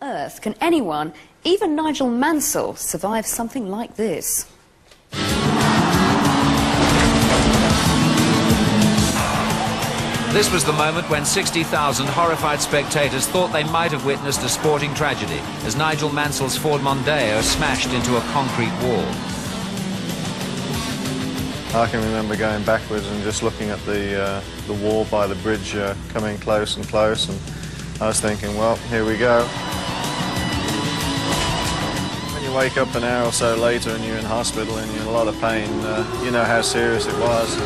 earth can anyone, even Nigel Mansell, survive something like this? This was the moment when 60,000 horrified spectators thought they might have witnessed a sporting tragedy as Nigel Mansell's Ford Mondeo smashed into a concrete wall. I can remember going backwards and just looking at the wall by the bridge coming close and close, and I was thinking, well, here we go. When you wake up an hour or so later and you're in hospital and you're in a lot of pain, you know how serious it was.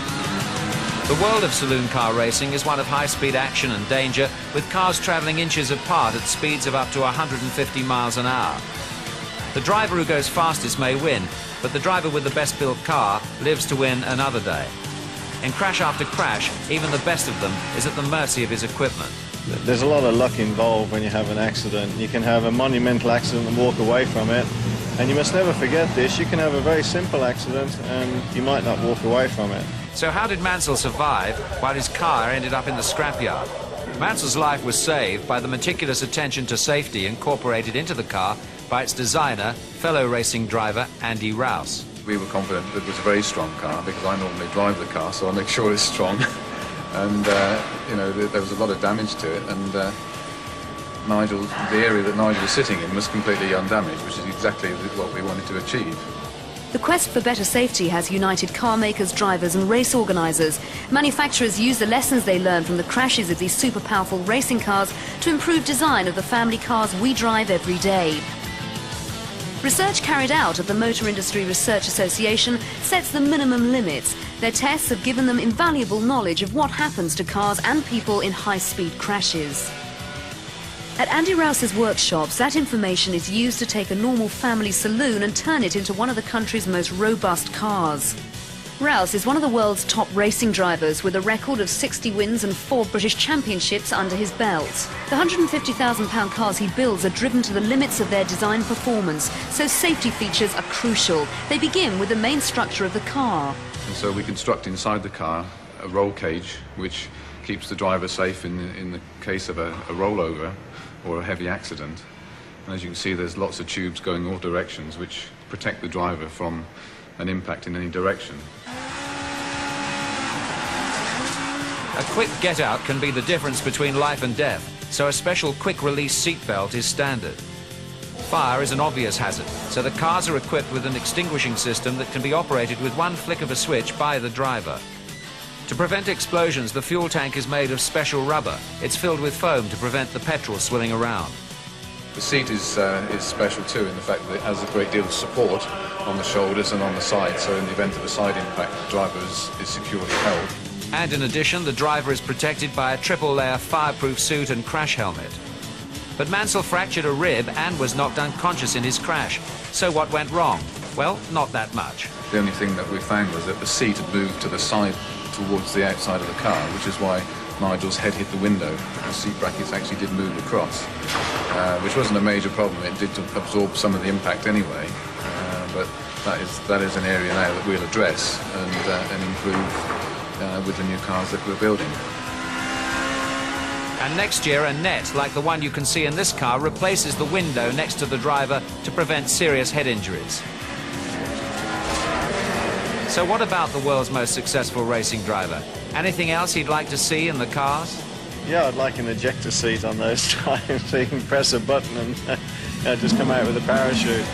The world of saloon car racing is one of high-speed action and danger, with cars travelling inches apart at speeds of up to 150 miles an hour. The driver who goes fastest may win, but the driver with the best-built car lives to win another day. In crash after crash, even the best of them is at the mercy of his equipment. There's a lot of luck involved when you have an accident. You can have a monumental accident and walk away from it. And you must never forget this, you can have a very simple accident and you might not walk away from it. So how did Mansell survive while his car ended up in the scrapyard? Mansell's life was saved by the meticulous attention to safety incorporated into the car by its designer, fellow racing driver Andy Rouse. We were confident that it was a very strong car because I normally drive the car, so I make sure it's strong. And, you know, there was a lot of damage to it, and the area that Nigel was sitting in was completely undamaged, which is exactly what we wanted to achieve. The quest for better safety has united car makers, drivers and race organisers. Manufacturers use the lessons they learn from the crashes of these super powerful racing cars to improve design of the family cars we drive every day. Research carried out at the Motor Industry Research Association sets the minimum limits. Their tests have given them invaluable knowledge of what happens to cars and people in high-speed crashes. At Andy Rouse's workshops, that information is used to take a normal family saloon and turn it into one of the country's most robust cars. Rouse is one of the world's top racing drivers with a record of 60 wins and 4 British championships under his belt. The £150,000 cars he builds are driven to the limits of their design performance, so safety features are crucial. They begin with the main structure of the car. And so we construct inside the car a roll cage which keeps the driver safe in the case of a rollover or a heavy accident. And as you can see, there's lots of tubes going all directions which protect the driver from an impact in any direction. A quick get-out can be the difference between life and death, so a special quick-release seatbelt is standard. Fire is an obvious hazard, so the cars are equipped with an extinguishing system that can be operated with one flick of a switch by the driver. To prevent explosions, the fuel tank is made of special rubber. It's filled with foam to prevent the petrol swilling around. The seat is special too in the fact that it has a great deal of support on the shoulders and on the sides, so in the event of a side impact, the driver is securely held. And in addition, the driver is protected by a triple-layer fireproof suit and crash helmet. But Mansell fractured a rib and was knocked unconscious in his crash. So what went wrong? Well, not that much. The only thing that we found was that the seat had moved to the side towards the outside of the car, which is why Nigel's head hit the window. The seat brackets actually did move across, which wasn't a major problem. It did absorb some of the impact anyway, but that is an area now that we'll address and improve with the new cars that we're building. And next year, a net like the one you can see in this car replaces the window next to the driver to prevent serious head injuries. So what about the world's most successful racing driver? Anything else he'd like to see in the cars? Yeah, I'd like an ejector seat on those times so you can press a button and just come out with a parachute.